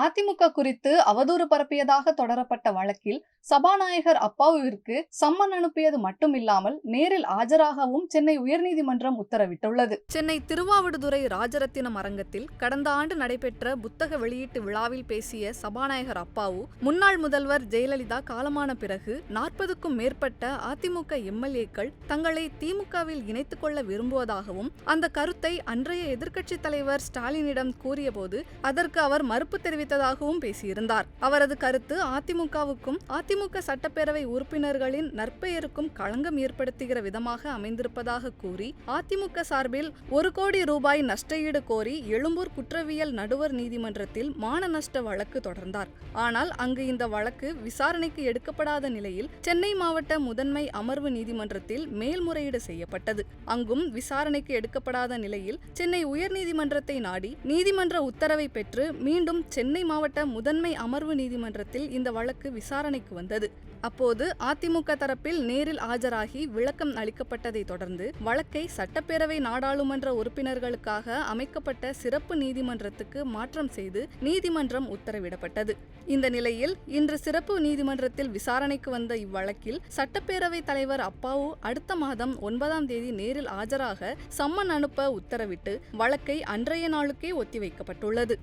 அதிமுக குறித்து அவதூறு பரப்பியதாக தொடரப்பட்ட வழக்கில் சபாநாயகர் அப்பாவுவிற்கு சம்மன் அனுப்பியது மட்டுமில்லாமல் நேரில் ஆஜராகவும் சென்னை உயர்நீதிமன்றம் உத்தரவிட்டுள்ளது. சென்னை திருவாவடுதுறை ராஜரத்தினம் அரங்கத்தில் கடந்த ஆண்டு நடைபெற்ற புத்தக வெளியீட்டு விழாவில் பேசிய சபாநாயகர் அப்பாவு, முன்னாள் முதல்வர் ஜெயலலிதா காலமான பிறகு 40க்கும் மேற்பட்ட அதிமுக எம்எல்ஏக்கள் தங்களை திமுகவில் இணைத்துக் கொள்ள விரும்புவதாகவும் அந்த கருத்தை அன்றைய எதிர்க்கட்சித் தலைவர் ஸ்டாலினிடம் கூறியபோது அதற்கு அவர் மறுப்பு தெரிவித்ததாகவும் பேசியிருந்தார். அவரது கருத்து அதிமுகவுக்கும் அதிமுக சட்டப்பேரவை உறுப்பினர்களின் நற்பெயருக்கும் களங்கம் ஏற்படுத்துகிற விதமாக அமைந்திருப்பதாக கூறி அதிமுக சார்பில் 1 கோடி ரூபாய் நஷ்டஈடு கோரி எழும்பூர் குற்றவியல் நடுவர் நீதிமன்றத்தில் மான நஷ்ட வழக்கு தொடர்ந்தார். ஆனால் அங்கு இந்த வழக்கு விசாரணைக்கு எடுக்கப்படாத நிலையில் சென்னை மாவட்ட முதன்மை அமர்வு நீதிமன்றத்தில் மேல்முறையீடு செய்யப்பட்டது. அங்கும் விசாரணைக்கு எடுக்கப்படாத நிலையில் சென்னை உயர்நீதிமன்றத்தை நாடி நீதிமன்ற உத்தரவை பெற்று மீண்டும் சென்னை மாவட்ட முதன்மை அமர்வு நீதிமன்றத்தில் இந்த வழக்கு விசாரணைக்கு வந்தது. அப்போது அதிமுக தரப்பில் நேரில் ஆஜராகி விளக்கம் அளிக்கப்பட்டதை தொடர்ந்து வழக்கை சட்டப்பேரவை நாடாளுமன்ற உறுப்பினர்களுக்காக அமைக்கப்பட்ட சிறப்பு நீதிமன்றத்துக்கு மாற்றம் செய்து நீதிமன்றம் உத்தரவிடப்பட்டது. இந்த நிலையில் இன்று சிறப்பு நீதிமன்றத்தில் விசாரணைக்கு வந்த இவ்வழக்கில் சட்டப்பேரவை தலைவர் அப்பாவு அடுத்த மாதம் 9ஆம் தேதி நேரில் ஆஜராக சம்மன் அனுப்ப உத்தரவிட்டு வழக்கை அன்றைய நாளுக்கே ஒத்திவைக்கப்பட்டுள்ளது.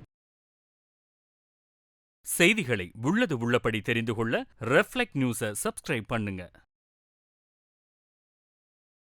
செய்திகளை உள்ளது உள்ளபடி தெரிந்து கொள்ள ரெஃப்ளெக்ட் நியூஸை சப்ஸ்கிரைப் பண்ணுங்க.